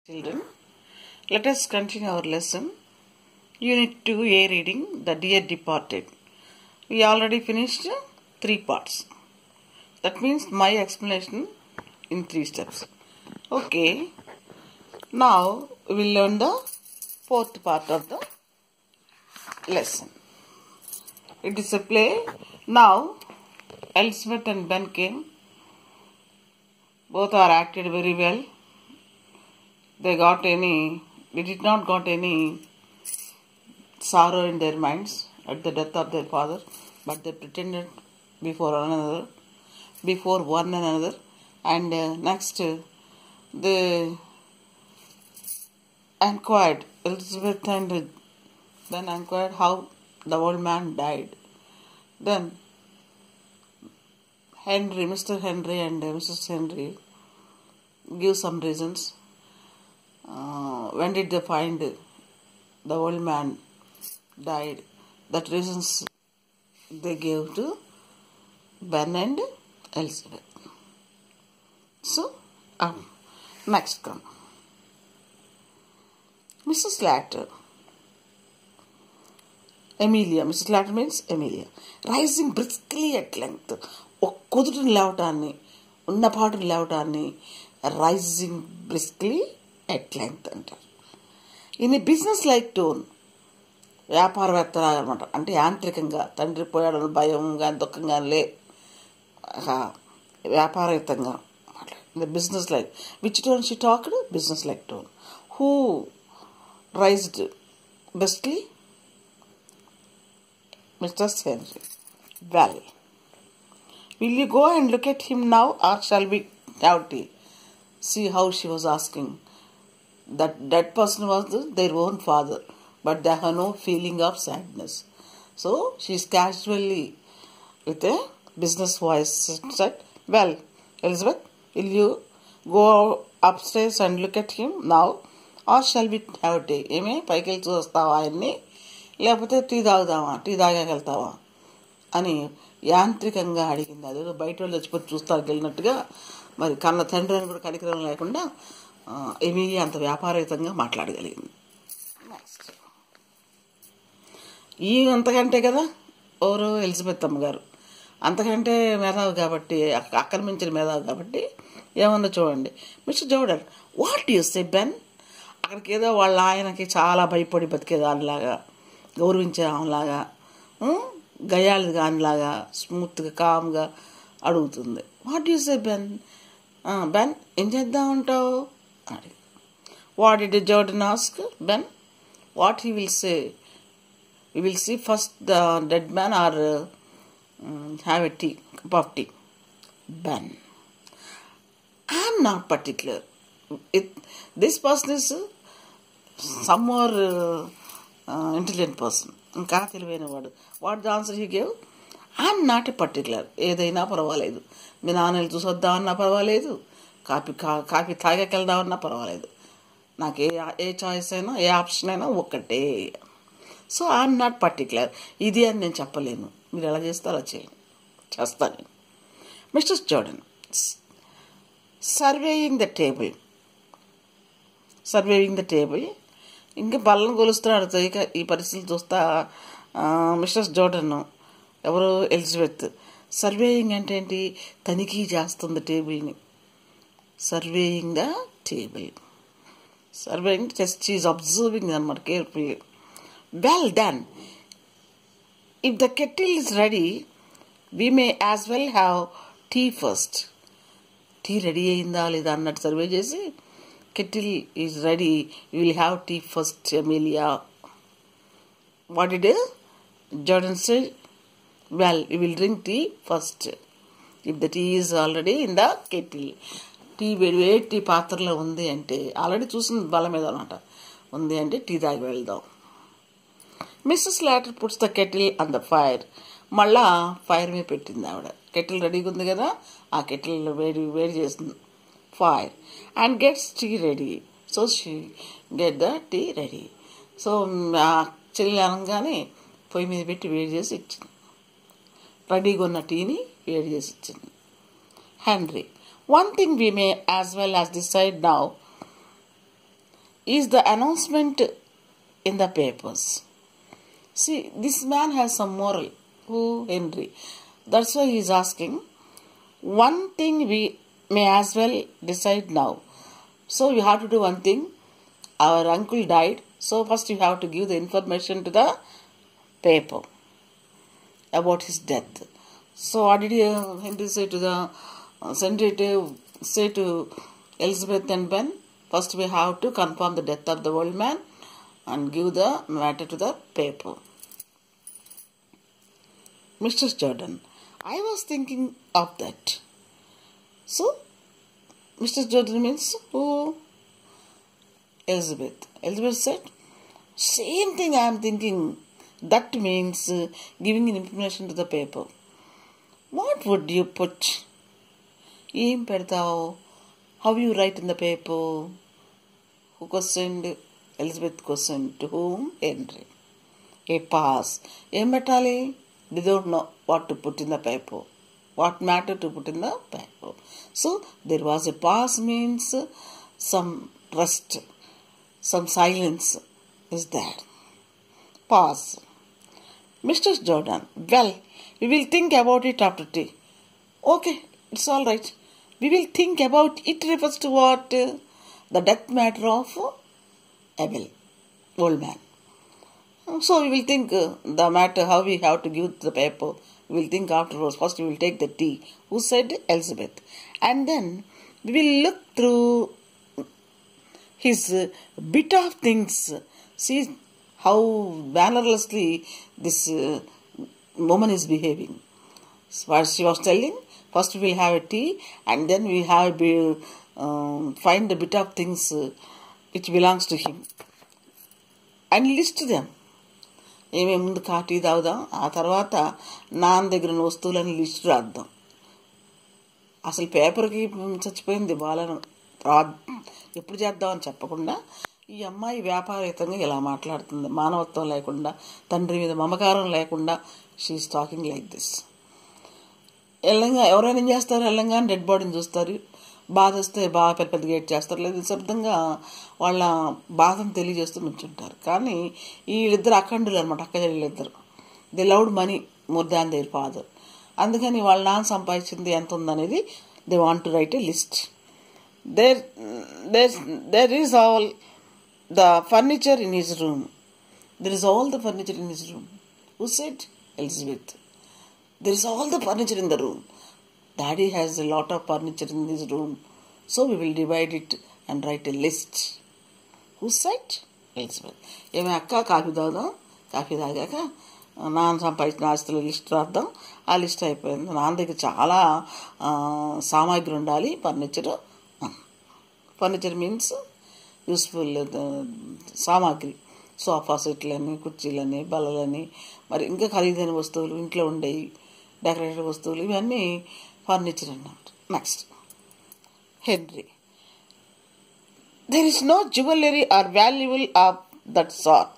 Children, let us continue our lesson. Unit 2A reading, The Dear Departed. We already finished 3 parts. That means my explanation in 3 steps. Okay, now we will learn the 4th part of the lesson. It is a play. Now, Elizabeth and Ben came. Both are acted very well. They did not got any sorrow in their minds at the death of their father, but they pretended before one another, and next they inquired, Elizabeth and then inquired how the old man died. Then Mr. Henry and Mrs. Henry give some reasons. When did they find the old man died? That reasons they gave to Ben and Elizabeth. So, next come Mrs. Slater. Mrs. Slater means Amelia. Rising briskly at length. కుదుటిని లేవటాన్ని ఉన్నపాటుని లేవటాన్ని rising briskly at length అంటారు. In business like tone, వ్యాపారవేత్తలాగా అనమాట. అంటే యాంత్రికంగా, తండ్రి పోయాడని భయం కానీ దుఃఖం కానీ లే, వ్యాపారయుతంగా మాట్లాడు. Business like which tone she talked? Business like tone. Who raised briskly? Mister henry. Well, will you go and look at him now, or shall we have tea? See how she was asking. That dead person was their own father, but they have no feeling of sadness. So she is casually, with a business voice, said, well, Elizabeth, will you go upstairs and look at him now, or shall we have tea? ఏమే పైకి వెళ్ళి చూస్తావా ఆయన్ని, లేకపోతే tea తాగుదామా, tea తాగగలుగుతావా అని యాంత్రికంగా అడిగింది. అదేదో బయట వాళ్ళు చచ్చిపోయి చూస్తారు వెళ్ళినట్టుగా, మరి కన్న తండ్రి అని కూడా కనికరం లేకుండా ఎమిలియా అంత వ్యాపారయుతంగా మాట్లాడగలిగింది. నెక్స్ట్ ఈ అంతకంటే కదా ఎవరు ఎలిజబెత్ అమ్మగారు అంతకంటే మేధావి కాబట్టి, ఆక్రమించిన మేధావి కాబట్టి ఏమన్నా చూడండి. Mister Jordan, what you say Ben? అక్కడికి ఏదో వాళ్ళ ఆయనకి చాలా భయపడి బతికేదానిలాగా, గౌరవించే ఆమెలాగా, గయాలి గానిలాగా స్మూత్గా కామ్గా అడుగుతుంది. What you say Ben? Ben, ఏం చేద్దాం ఉంటావు అని. What did Jordan ask Ben? What he will say? You will see first the dead man or have a tea, cup of tea? Ben, I'm not particular. This person is some more intelligent person, ఇంకా తెలివైన వాడు. What the answer he gave? I'm not a particular. ఏదైనా పర్వాలేదు, మీ నాన్నలు చూసొద్దామన్నా పర్వాలేదు, coffee తాగకెళ్దామన్నా పర్వాలేదు, నాకు a choice అయినా, ఏ ఆప్షన్ అయినా ఒక్కటే. So I'm not particular. ఇది అని నేను చెప్పలేను, మీరు ఎలా చేస్తే అలా చేస్తాను. Mr Jordan, surveying the table ఇంకా బల్లను కొలుస్తున్నాడు. ఇక ఈ పరిస్థితులు చూస్తా మిస్టర్ జోర్డన్, ఎవరు ఎలిజబెత్, సర్వేయింగ్ అంటే ఏంటి? తనిఖీ చేస్తుంది టేబుల్ని. Surveying the table, surveying just is observing అనమాట carefully. Well done. If the kettle is ready, we may as well have tea first. Tea ready అయిందా లేదా అన్నట్టు సర్వే చేసి, kettle is ready, you will have tea first, Amelia. What did Jordan say? Well, you will drink tea first. If the tea is already in the kettle. Tea వేడి పాత్రలో ఉంది అంటే, already చూసిన బల మీద అనమాట, ఉంది అంటే టీ తాగి వెళ్దాం. Mrs Slaughter puts the kettle on the fire. మళ్ళా ఫైర్ మీద పెట్టింది ఆవిడ. కెటిల్ రెడీగా ఉంది కదా, ఆ కెటిల్ వేడి చేస్తుంది, fire, and gets tea ready. So she get the tea ready. So చెల్లి అనగానే పొయ్యి మీద పెట్టి వేడి చేసి ఇచ్చింది. రెడీగా ఉన్న టీని వేడి చేసి ఇచ్చింది. Henry, one thing we may as well as decide now is the announcement in the papers. See, this man has some moral. Who? Henry. That's why he is asking. One thing we may as well decide now. So you have to do one thing. Our uncle died. So first you have to give the information to the paper about his death. So what did Henry say to the senator? Say to Elizabeth and Ben, first we have to confirm the death of the old man and give the matter to the paper. Mr. Jordan, I was thinking of that. So, Mr. Jordan means who? Elizabeth. Elizabeth said, same thing I am thinking. That means giving information to the paper. What would you put? Em pedtao? How you write in the paper? Who questioned? Elizabeth questioned to whom? Henry. A pass. Em petali? They don't know what to put in the paper. What matter to put in the paper. So, there was a pause means some rest, some silence is there. Pause. Mr. Jordan, well, we will think about it after tea. Okay, it's all right. We will think about it refers to what? The death matter of Abel, old man. So we will think the matter, how we have to give the paper. We will think afterwards. First we will take the tea. Who said? Elizabeth. And then we will look through his bit of things. See how valorously this woman is behaving. What she was telling. First we will have a tea and then we have find a bit of things which belongs to him. And list them. ఏమేమి ముందు tea తాగుదాం, ఆ తర్వాత నాన్న దగ్గర ఉన్న వస్తువులని list రాద్దాం. అసలు పేపర్కి చచ్చిపోయింది బాలను ఎప్పుడు చేద్దామని చెప్పకుండా ఈ అమ్మాయి వ్యాపారయుతంగా ఇలా మాట్లాడుతుంది. మానవత్వం లేకుండా, తండ్రి మీద మమకారం లేకుండా షీఈస్ టాకింగ్ లైక్ దిస్. ఎవరైనా ఏం చేస్తారు? వెళ్ళంగానే డెడ్ బాడీని చూస్తారు. బాధ వస్తే బాగా పెద్ద పెద్ద గేట్ చేస్తారు, లేదా నిశ్శబ్దంగా వాళ్ళ బాధను తెలియజేస్తూ నుంచుంటారు. కానీ వీళ్ళిద్దరు అఖండులు అనమాట, అక్క చెల్లెళ్ళిద్దరు. They loved money more than their father. అందుకని వాళ్ళ నాన్న సంపాదించింది ఎంత ఉందనేది they want to write a list. There is all the furniture in his room. There is all the furniture in his room. Who said? Elizabeth. There is all the furniture in the room. Daddy has a lot of furniture in his room. So we will divide it and write a list. Who said? Elizabeth. ఏమే అక్క coffee తాగుదాం, coffee తాగాక నాన్న సంపాదించిన ఆస్తుల list రాద్దాం. ఆ list అయిపోయింది. నాన్న దగ్గర చాలా సామాగ్రి ఉండాలి. ఫర్నిచర్ మీన్స్ యూస్ఫుల్ సామాగ్రి. సోఫా సెట్లని, కుర్చీలని, బల్లలని, మరి ఇంకా ఖరీదైన వస్తువులు ఇంట్లో ఉండేవి, డెకరేటెడ్ వస్తువులు, ఇవన్నీ ఫర్నిచర్ అన్నమాట. Next henry. There is no jewelry or valuable of that sort.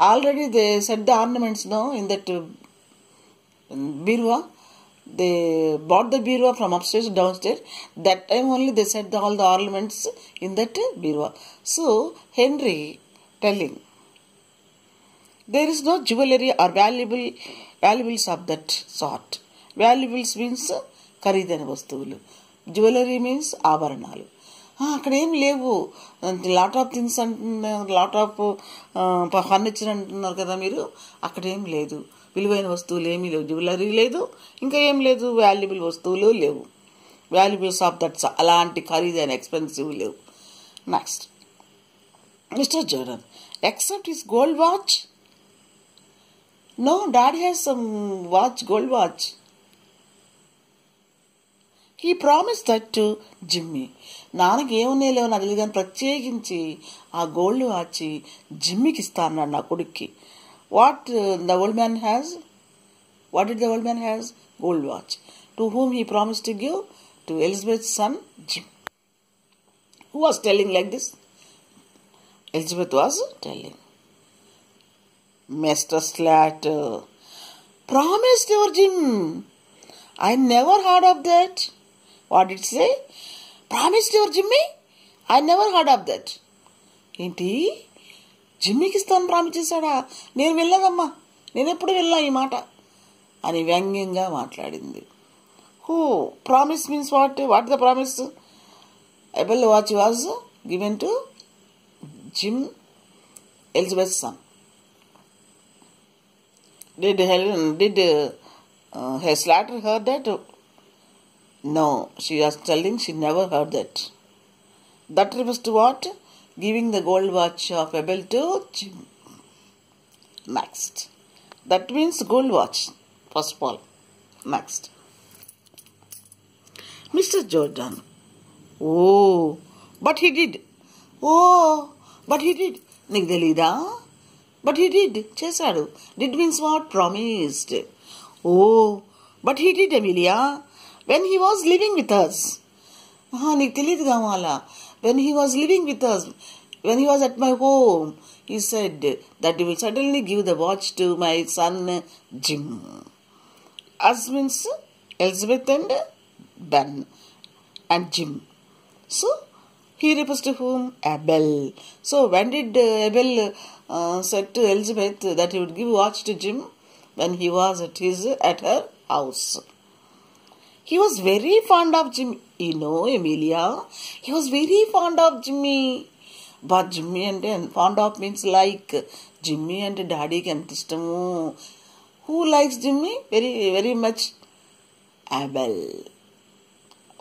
Already they set the ornaments in that bureau. They bought the bureau from upstairs to downstairs. That time only they set all the ornaments in that bureau. So Henry telling, there is no jewelry or valuables of that sort. Valuables means ఖరీదైన వస్తువులు. Jewellery means ఆభరణాలు. అక్కడ ఏం లేవు. Lot of things అంటున్నారు, lot of furniture అంటున్నారు కదా మీరు. అక్కడ ఏం లేదు, విలువైన వస్తువులు ఏమీ లేవు. జ్యువెలరీ లేదు, ఇంకా ఏం లేదు, వాల్యుబుల్ వస్తువులు లేవు. వాల్యుబుల్స్ ఆఫ్ దట్స్ అలాంటి ఖరీదైన ఎక్స్పెన్సివ్ లేవు. Next Mr. Jordan, except his gold watch? No, Daddy has some watch, gold watch. He promised that to Jimmy. నాన్నకి ఏమున్నాయి లేవు నాకు తెలియదు కానీ ప్రత్యేకించి ఆ గోల్డ్ వాచ్ జిమ్మీకి ఇస్తా అన్నాడు నా కొడుక్కి. What the old man has? What did the old man has? Gold watch. To whom he promised to give? To Elizabeth son Jim. Who was telling like this? Elizabeth was telling. Mr. Slater, promised your Jim. I never heard of that. What did it say? Promised your Jimmy? I never heard of that. ఏంటి, జిమ్మీకి ఇస్తాను promise చేశాడా? నేను వెళ్ళదమ్మా, నేనెప్పుడు వెళ్ళా ఈ మాట అని వ్యంగ్యంగా మాట్లాడింది. Who promise means what the promise? Apple Watch was given to Jim, Elizabeth's son. Did Slater heard that? No, she was telling she never heard that. That refers to what? Giving the gold watch of Abel to Jim. Next. That means gold watch, first of all. Next. Mr. Jordan. Oh, but he did. Oh, but he did. నీకు తెలీదా? But he did. చేశాడు. Did means what? Promised. Oh, but he did, Amelia. When he was living with us. నీకు తెలీదు కావాలా? When he was living with us, when he was at my home, he said that he will certainly give the watch to my son Jim. Us means Elizabeth and Ben and Jim. So, he refers to whom? Abel. So, when did Abel said to Elizabeth that he would give watch to Jim? When he was at her house. He was very fond of Jimmy. You know, Amelia, he was very fond of Jimmy. But Jimmy and fond of means like Jimmy and Daddy ki anta istamu. Who likes Jimmy very, very much? Abel.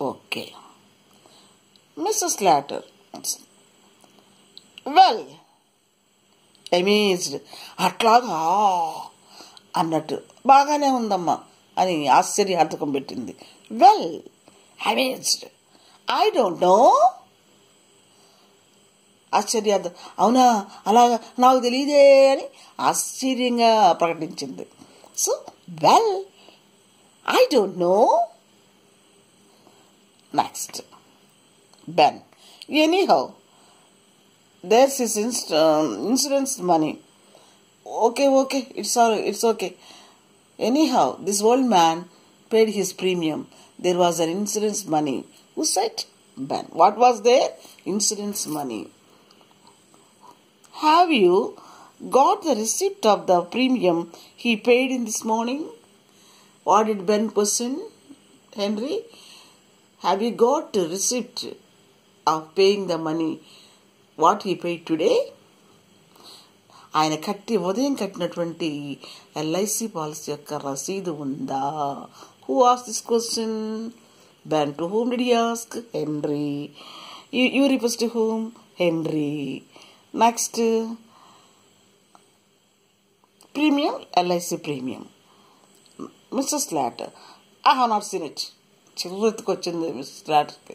Okay. Mrs. Slater. Well, amazed. అట్లాగా అన్నట్టు బాగానే ఉందమ్మా అని ఆశ్చర్యార్థకం పెట్టింది. Well, amazed. I don't know. ఆశ్చర్యార్థం. అవునా, అలాగా నాకు తెలియదే అని ఆశ్చర్యంగా ప్రకటించింది. So well, I don't know. Next. Ben. Anyhow, there's his insurance money. Okay, it's okay. Anyhow, this old man paid his premium. There was an insurance money. Who said? Ben. What was there? Insurance money. Have you got the receipt of the premium he paid in this morning? What did Ben question? Henry? Have you got the receipt of paying the money what he paid today? ఆయన ఉదయం కట్టినటువంటి LIC policy యొక్క రసీదు ఉందా? Who asked this question? Ben. To whom did he ask? Henry. You refers to whom? Henry. Next. Premium, LIC premium. Mr. Slater. I have not seen it. చిరురెత్తుకొచ్చింది Mr స్లాటర్కి.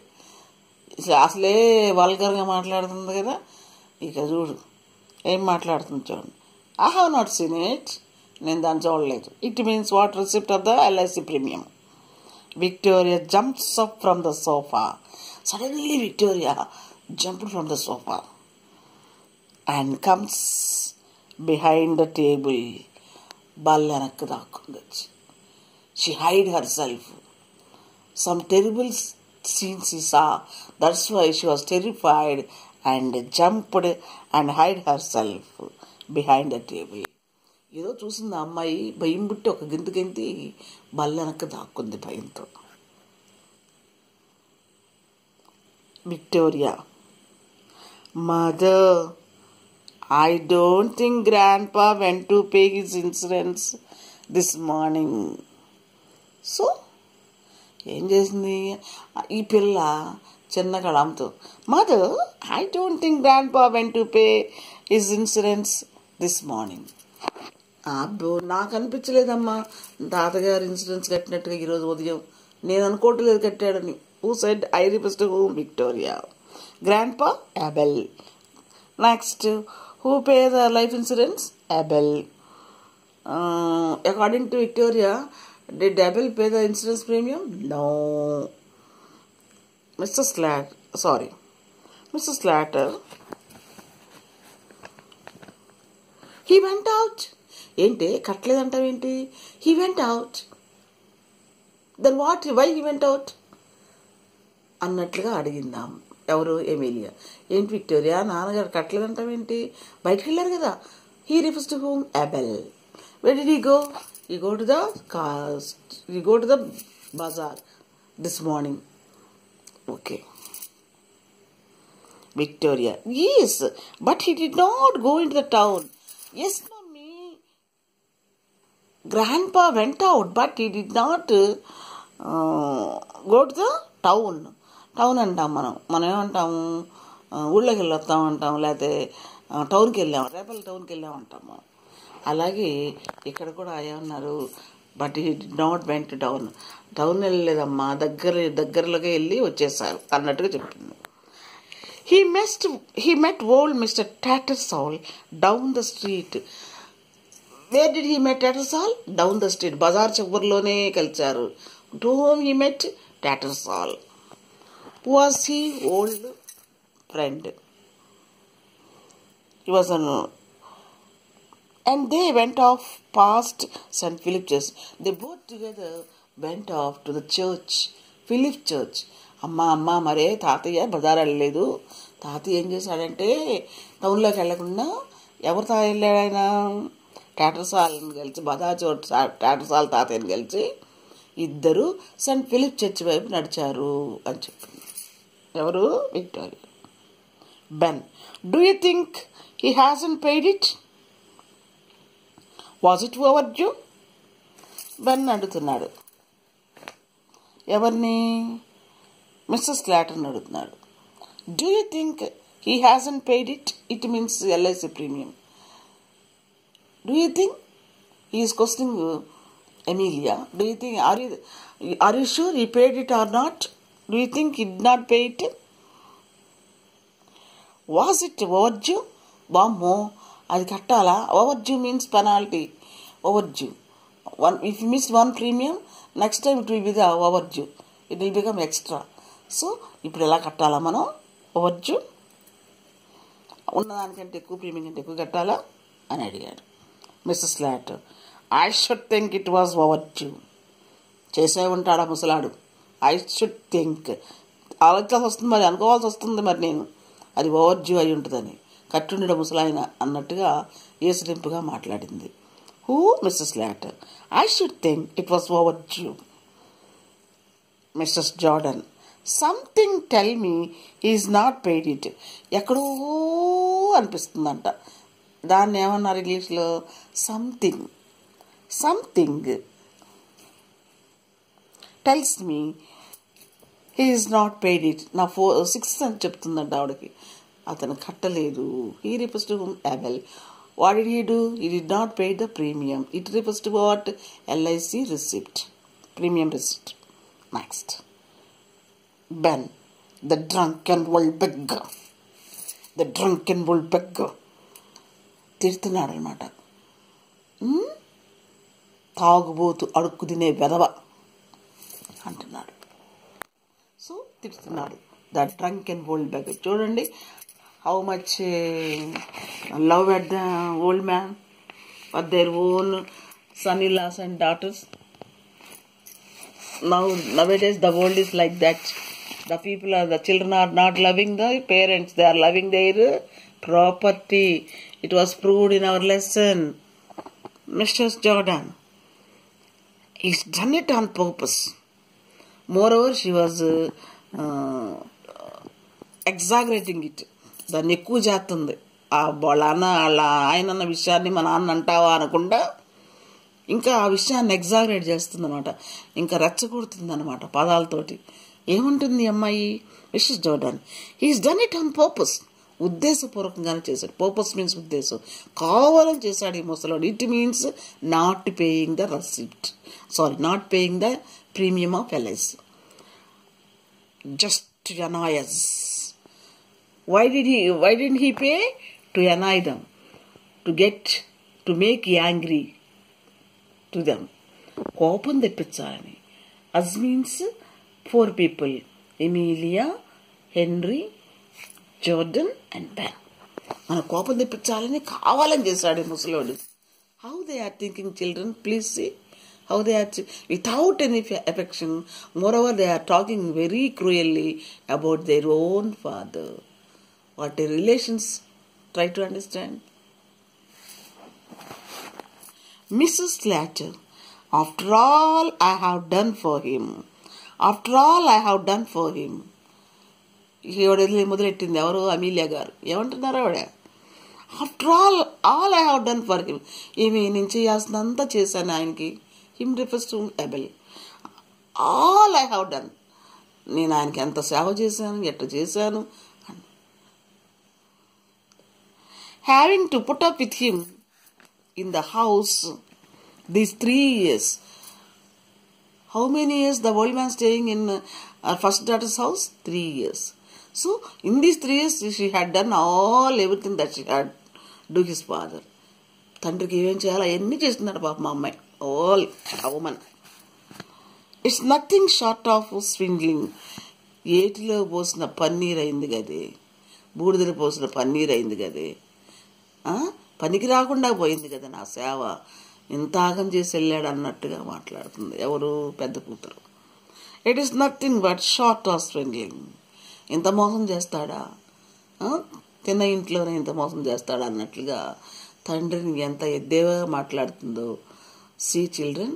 అసలే వల్గర్గా మాట్లాడుతుంది కదా, ఇక చూడు ఏం మాట్లాడుతుంది చూడండి. I have not seen it. నేను దాన్ని చూడలేదు. It means what receipt of the LIC premium. Victoria jumps up from the sofa. Suddenly Victoria jumped from the sofa and comes behind the table. బల్లెనక్కు దాక్కుంది. She hid herself. Some terrible scenes she saw. That's why she was terrified and jumped and hid herself behind the table. ఏదో చూసింది ఆ అమ్మాయి, భయం పుట్టి ఒక గెంతి బల్లెనక్క దాక్కుంది భయంతో. Victoria. Mother, I don't think Grandpa went to pay his insurance this morning. So, ఏం చేసింది ఈ పిల్ల చిన్న కళంతో? Mother, I don't think Grandpa went to pay his insurance this morning. అబ్బో, నాకు అనిపించలేదమ్మా తాతగారు ఇన్సూరెన్స్ కట్టినట్టుగా ఈరోజు ఉదయం. నేను అనుకోవట్లేదు కట్టాడని. Who said? I refers to whom? Victoria. Grandpa? Abel. Next, who pay the life insurance? Abel. According to Victoria, did Abel pay the insurance premium? No. Mr. Slater. He went out. ఏంటి కట్టలేదంటావేంటి? He went out. Then what? Why he went out? అన్నట్లుగా అడిగిందాం ఎవరు? Emilia. ఏంటి Victoria, నాన్నగారు కట్టలేదంటావేంటి? బయటకు వెళ్ళారు కదా. He refers to whom? Abel. Where did he go? He go to the bazaar this morning. Okay. Victoria. Yes, but he did not go into the town. Yes, mommy. Grandpa went out, but he did not go to the town. Town అంటాం మనం ఏమంటాము? ఊళ్ళోకి వెళ్ళి వస్తాం అంటాం, లేకపోతే టౌన్కి వెళ్ళాము, రేపల్లి టౌన్కి వెళ్ళామంటాము. అలాగే ఇక్కడ కూడా ఏమన్నారు? But he did not went to town. Town వెళ్ళలేదమ్మా, దగ్గరలోకి వెళ్ళి వచ్చేసారు అన్నట్టుగా చెప్తుంది. He met old Mr. Tattersall down the street. Where did he met Tattersall? Down the street. Bazar చివరిలోనే కలిశారు. To whom he met? Tattersall. Was he old friend? He was an... And they went off past St. Philip Church. They both together went off to the church, Philip Church. అమ్మ మరే తాతయ్య బజార్ వెళ్ళలేదు. తాతయ్య ఏం చేశాడంటే టౌన్లోకి వెళ్ళకుండా ఎవరు తాత వెళ్ళాడు? ఆయన టాటర్సాల్ని కలిసి, టాటర్సాల్ తాతయ్యని కలిసి ఇద్దరు సెయింట్ ఫిలిప్ చర్చ్ వైపు నడిచారు అని చెప్పింది. ఎవరు? Victoria. Ben. Do you think he hasn't paid it? Was it over due? Ben అడుగుతున్నాడు. ఎవరిని? మిస్సెస్ స్లాటర్ని అడుగుతున్నాడు. Do you think he hasn't paid it? It means LIC premium. Do you think? He is questioning Emilia. Do you think, are you sure he paid it or not? Do you think he did not pay it? Was it overdue? Bammo, అది కట్టాలా? Overdue means penalty. Overdue. If you miss one premium, next time it will be the overdue. It will become extra. So, ఇప్పుడు ఎలా కట్టాలా మనం? Overdue. ఉన్నదానికంటే ఎక్కువ premium కంటే ఎక్కువ కట్టాలా అని అడిగాడు Mrs Slaughter. I should think it was overdue. చేసే ఉంటాడా ముసలాడు. I should think. ఆలోచించాల్సి వస్తుంది, మరి అనుకోవాల్సి వస్తుంది, మరి నేను అది ఓవర్డ్యూ అయి ఉంటుందని. కట్టుండడం ముసలాయన అన్నట్టుగా ఏసుడింపుగా మాట్లాడింది. Who? Mrs Slaughter. I should think it was overdue. Mrs Jordan. Something tell me he is not paid it. ఎక్కడో అనిపిస్తుందంట. దాన్ని ఏమన్నారు ఇంగ్లీష్లో? Something tells me he is not paid it. నా 6th అని చెప్తుందంట ఆవిడకి. అతను కట్టలేదు. He refers to whom? Abel. What did he do? He did not pay the premium. It refers to what? LIC receipt. Premium receipt. Next. Ben. The drunken old beggar. తిడుతున్నాడు అనమాట. తాగుబోతు అడుక్కు తినే వెధవ అంటున్నాడు. సో తిడుతున్నాడు. The drunken old beggar. చూడండి how much love at the old man for their own సన్-ఇన్-లాస్ and daughters. Nowadays the world is like that. The children are not loving the parents, they are loving their property. It was proved in our lesson. Mr. Jordan, he's done it on purpose. Moreover, she was exaggerating it. దాన్ని ఎక్కువ చేస్తుంది. వాళ్ళ ఆయన అన్న విషయాన్ని మా నాన్న అంటావా అనకుండా ఇంకా ఆ విషయాన్ని ఎగ్జాగరేట్ చేస్తుంది అనమాట. ఇంకా రెచ్చగొడుతుంది అనమాట పదాలతోటి. ఏముంటుంది అమ్మాయి? Mrs Jordan. He's done it on purpose. ఉద్దేశపూర్వకంగానే చేశాడు. పర్పస్ మీన్స్ ఉద్దేశం. కావాలని చేశాడు ఈ ముసలోడు. It means not paying the receipt. Not paying the premium of LIC. Just to annoy us. Why didn't he pay? To annoy them. To make you angry to them. కోపం తెప్పించాలని. Us means 4 people. Emilia, Henry, Jordan and Ben. మన కోపం తెప్పించాలని కావాలని చేశాడు ముసలోడు. How they are thinking children? Please see How they are without any affection. Moreover, they are talking very cruelly about their own father. What a relations. Try to understand. Mrs. Slater, after all I have done for him. After all I have done for him. మొదలెట్టింది ఎవరు? Amelia గారు. ఏమంటున్నారు ఆవిడ? After all I have done for him. ఏమి నేను చేయాల్సినంతా చేశాను ఆయనకి. Him refers to Abel. All I have done. నేను ఆయనకి ఎంత సేవ చేశాను, ఎట్లా చేశాను. Having to put up with him in the house these 3 years. How many years the old man staying in our first daughter's house? 3 years. So in these 3 years she had done everything that she had do his father. తండ్రికి ఏమేం చేయాలో అవన్నీ చేస్తున్నాడు పాప మా అమ్మాయి. All woman. It's nothing short of swindling. ఏటిలో పోసిన పన్నీర్ అయింది కదే, బూడిదలో పోసిన పన్నీర్ అయింది కదే, పనికి రాకుండా పోయింది కదా నా సేవ, ఇంత ఆగం చేసి వెళ్ళాడు అన్నట్టుగా మాట్లాడుతుంది ఎవరు? పెద్ద కూతురు. It is nothing but short of swindling. ఇంత మోసం చేస్తాడా, తిన్న ఇంట్లోనే ఇంత మోసం చేస్తాడా అన్నట్లుగా తండ్రిని ఎంత ఎద్దేవా మాట్లాడుతుందో. See children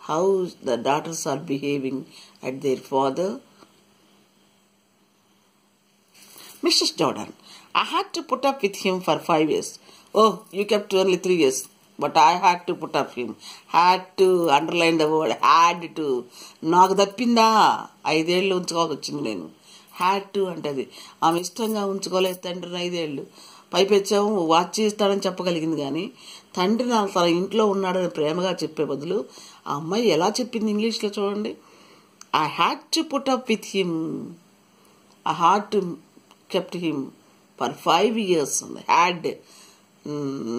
how the daughters are behaving at their father. Mrs Jordan, I had to put up with him for 5 years. Oh, you kept only 3 years. But I had to put up him. Had to underline the word had to. నాకు తప్పిందా 5 ఏళ్ళు ఉంచుకోవాల్సి వచ్చింది నేను. Had to అంటది. ఆమె ఇష్టంగా ఉంచుకోలేదు తండ్రిని 5 ఏళ్ళు. పైపెచ్చాము watch చేస్తాడని చెప్పగలిగింది కానీ తండ్రి నా తన ఇంట్లో ఉన్నాడని ప్రేమగా చెప్పే బదులు ఆ అమ్మాయి ఎలా చెప్పింది ఇంగ్లీష్లో చూడండి. I had to put up with him. I had to kept him for 5 years. Had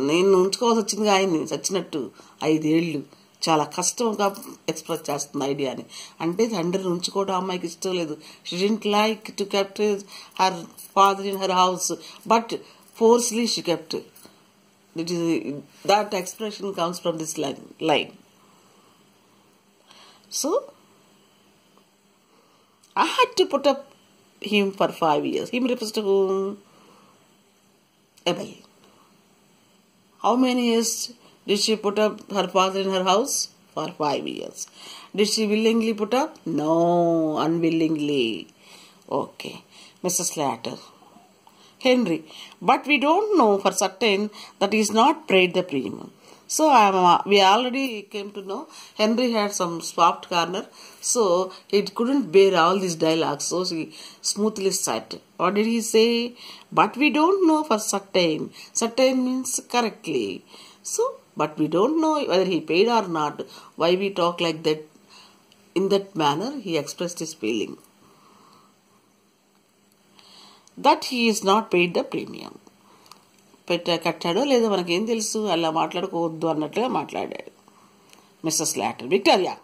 నేను ఉంచుకోవాల్సి వచ్చింది ఆయన్ని చచ్చినట్టు 5 ఏళ్ళు. చాలా కష్టంగా ఎక్స్ప్రెస్ చేస్తుంది ఐడియాని. అంటే తండ్రిని ఉంచుకోవడం అమ్మాయికి ఇష్టం లేదు. She didn't like to kept her father in her house but forcibly she kept. that expression comes from this line. So I had to put up him for 5 years. Him refers to whom? Abel. How many years did she put up her father in her house? For 5 years. Did she willingly put up? No, unwillingly. Okay. Mrs. Slater. Henry. But we don't know for certain that he is not paid the premium. So we already came to know Henry had some soft corner. So he couldn't bear all these dialogues. So he smoothly said, what did he say? But we don't know for certain. Certain means correctly. So, but we don't know whether he paid or not. Why we talk like that? In that manner, he expressed his feeling that he is not paid the premium. కట్టాడో లేదో మనకేం తెలుసు, అలా మాట్లాడుకోవద్దు అన్నట్లుగా మాట్లాడాడు. Mrs Slaughter, Victoria,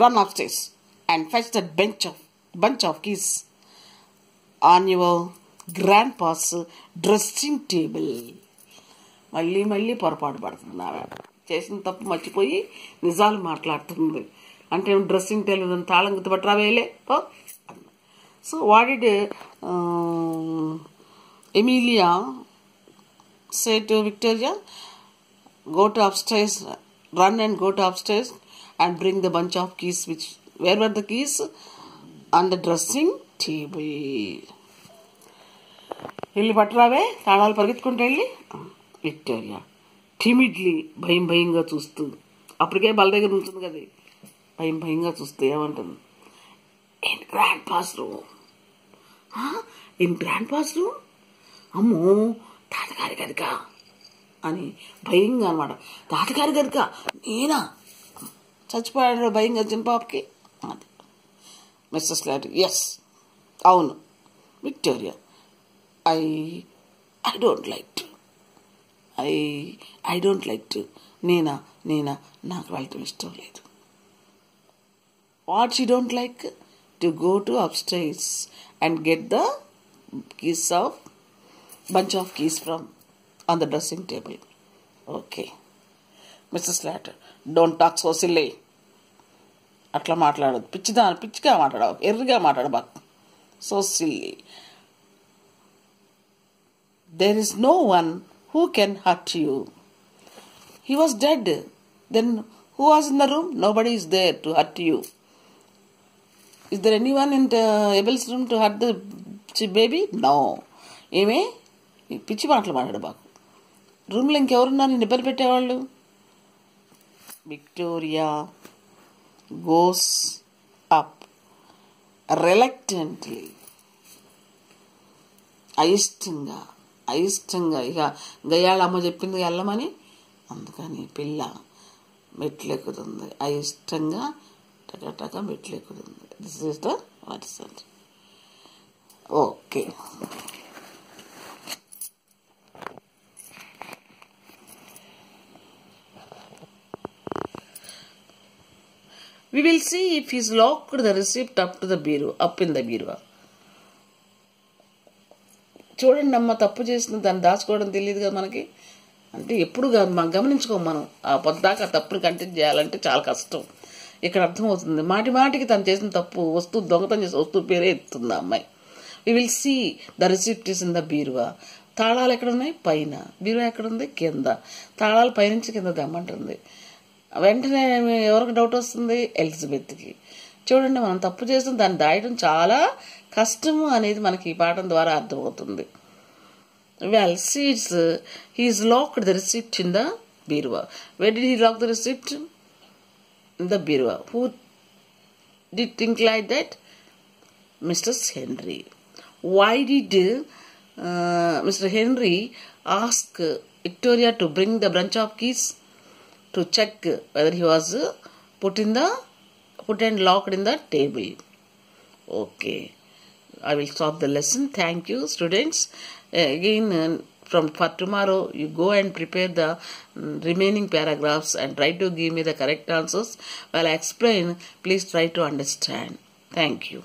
run up stairs and fetch that bunch of keys on your grandpa's dressing table. మళ్ళీ పొరపాటు పడుతుంది ఆవిడ. చేసిన తప్పు మర్చిపోయి నిజాలు మాట్లాడుతుంది. అంటే డ్రెస్సింగ్ టేబుల్ తాళం గుర్తుపట్టరా వేయలే. So what did Emilia say to Victoria, go to upstairs, run and go to upstairs and bring the bunch of keys. Where were the keys? On the dressing table. వెళ్ళి పట్టురావే, తాళాలు పరిగెత్తుకుంటూ వెళ్ళి. Victoria టిమిడ్లీ, భయంగా చూస్తూ, అప్పటికే బల దగ్గర ఉంటుంది కదా, భయంగా చూస్తూ ఏమంటుంది, in grand pass room. In grand pass room? అమ్మో, తాతగారి గదిగా అని భయంగా అనమాట. తాతగారి గదిగా నేనా? చచ్చిపోయాడు భయంగా చిన్న పాపకి. అది మిస్సెస్ స్లాటర్, ఎస్ అవును. Victoria, I don't like to I don't like to నేనా నాకు వెళ్ళటం ఇష్టం లేదు. What she don't like? To go to upstairs and get the keys of bunch of keys from on the dressing table. Okay. Mrs. Slater, don't talk so silly. అట్లా మాట్లాడదు. పిచ్చిగా మాట్లాడవు, ఎర్రిగా మాట్లాడబాకు. So silly. There is no one who can hurt you. He was dead. Then who was in the room? Nobody is there to hurt you. Is there anyone in Abel's room to hurt the baby? No. ఏమే పిచ్చి మాటలు మాట్లాడబాకు. రూమ్లో ఇంకెవరున్నారు నిన్ను ఇబ్బంది పెట్టేవాళ్ళు? Victoria goes up reluctantly. అయిష్టంగా ఇక గయ్యాళమ్మ చెప్పింది వెళ్ళమని, అందుకని పిల్ల మెట్లెక్కుతుంది. అయిష్టంగా టక మెట్లెక్కుతుంది. దిస్ ఇస్ ద వర్సెట్. Okay. We will see if he's locked the receipt up in the bureau. చూడండి అమ్మ, తప్పు చేసిన దాన్ని దాచుకోవడం తెలియదు కదా మనకి. అంటే ఎప్పుడు గమనించుకోము మనం. ఆ పొద్దాకా తప్పుని కంటిన్యూ చేయాలంటే చాలా కష్టం. ఇక్కడ అర్థమవుతుంది. మాటికి తను చేసిన తప్పు, దొంగతనం చేసిన వస్తువు పేరే ఎత్తుంది ఆ అమ్మాయి. We will see the receipt is in the బీరువా. తాళాలు ఎక్కడ ఉన్నాయి? పైన. బీరువా ఎక్కడ ఉంది? కింద. తాళాలు పైనుంచి కింద తెమ్మంటుంది. వెంటనే ఎవరికి డౌట్ వస్తుంది? ఎలిజబెత్కి. చూడండి, మనం తప్పు చేసిన దాన్ని దాయడం చాలా కష్టము అనేది మనకి ఈ పాఠం ద్వారా అర్థమవుతుంది. Well, he's locked the receipt in the bureau. Where did he lock the receipt? In the bureau. Who did think like that? Mr. Henry. Why did Mr. Henry ask Victoria to bring the bunch of keys to check whether he was put and locked in the table? Okay. I will stop the lesson. Thank you, students. Again, for tomorrow, you go and prepare the remaining paragraphs and try to give me the correct answers. While I explain, please try to understand. Thank you.